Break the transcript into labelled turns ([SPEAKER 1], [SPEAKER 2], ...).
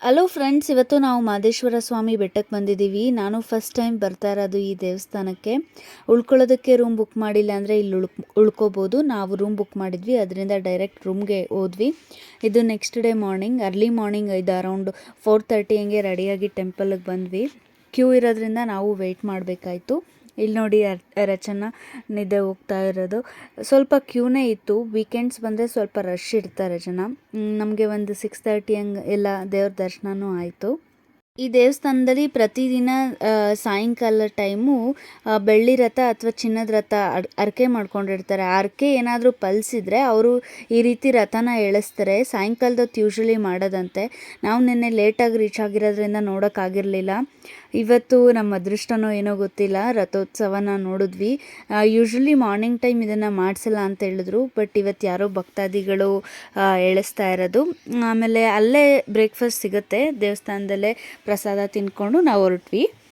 [SPEAKER 1] Hello friends, ಇವತ್ತು ನಾವು ಮಹದೇಶ್ವರ ಸ್ವಾಮಿ ಬೆಟ್ಟಕ್ಕೆ ಬಂದಿದ್ದೀವಿ. ನಾನು ಫಸ್ಟ್ ಟೈಮ್ ಬರ್ತಾ ಇರೋದು ಈ ದೇವಸ್ಥಾನಕ್ಕೆ. ಉಳ್ಕೊಳ್ಳೋದಕ್ಕೆ ರೂಮ್ ಬುಕ್ ಮಾಡಿಲ್ಲ ಅಂದರೆ ಇಲ್ಲಿ ಉಳ್ಕೋಬೋದು. ನಾವು ರೂಮ್ ಬುಕ್ ಮಾಡಿದ್ವಿ, ಅದರಿಂದ ಡೈರೆಕ್ಟ್ ರೂಮ್ಗೆ ಹೋದ್ವಿ. ಇದು next day morning, early morning ಇದು ಅರೌಂಡ್ 4:30 ಹಂಗೆ ರೆಡಿಯಾಗಿ ಟೆಂಪಲ್ಗೆ ಬಂದ್ವಿ. ಕ್ಯೂ ಇರೋದ್ರಿಂದ ನಾವು ವೆಯ್ಟ್ ಮಾಡಬೇಕಾಯ್ತು. ಇಲ್ಲಿ ನೋಡಿ ರಚನ ನಿದ್ದೆ ಹೋಗ್ತಾ ಇರೋದು. ಸ್ವಲ್ಪ ಕ್ಯೂನೇ ಇತ್ತು. ವೀಕೆಂಡ್ಸ್ ಬಂದರೆ ಸ್ವಲ್ಪ ರಶ್ ಇರ್ತಾರೆ ಜನ. ನಮಗೆ ಒಂದು 6:30 ಹಂಗೆ ಎಲ್ಲ ದೇವ್ರ ದರ್ಶನವೂ ಆಯಿತು. ಈ ದೇವಸ್ಥಾನದಲ್ಲಿ ಪ್ರತಿದಿನ ಸಾಯಂಕಾಲ ಟೈಮು ಬೆಳ್ಳಿ ರಥ ಅಥವಾ ಚಿನ್ನದ ರಥ ಅರ್ಕೆ ಮಾಡ್ಕೊಂಡಿರ್ತಾರೆ. ಅರ್ಕೆ ಏನಾದರೂ ಫಲಿಸಿದ್ರೆ ಅವರು ಈ ರೀತಿ ರಥನ ಎಳಿಸ್ತಾರೆ. ಸಾಯಂಕಾಲದೊತ್ತು ಯೂಶ್ವಲಿ ಮಾಡೋದಂತೆ. ನಾವು ನಿನ್ನೆ ಲೇಟಾಗಿ ರೀಚ್ ಆಗಿರೋದ್ರಿಂದ ನೋಡೋಕ್ಕಾಗಿರಲಿಲ್ಲ. ಇವತ್ತು ನಮ್ಮ ಅದೃಷ್ಟನೋ ಏನೋ ಗೊತ್ತಿಲ್ಲ, ರಥೋತ್ಸವನ ನೋಡಿದ್ವಿ. ಯೂಶ್ವಲಿ ಮಾರ್ನಿಂಗ್ ಟೈಮ್ ಇದನ್ನು ಮಾಡಿಸಲ್ಲ ಅಂತ ಹೇಳಿದ್ರು, ಬಟ್ ಇವತ್ತು ಯಾರೋ ಭಕ್ತಾದಿಗಳು ಎಳಿಸ್ತಾ ಇರೋದು. ಆಮೇಲೆ ಅಲ್ಲೇ ಬ್ರೇಕ್ಫಾಸ್ಟ್ ಸಿಗುತ್ತೆ ದೇವಸ್ಥಾನದಲ್ಲೇ. ಪ್ರಸಾದ ತಿಂದ್ಕೊಂಡು ನಾವು ಹೊರಟ್ವಿ.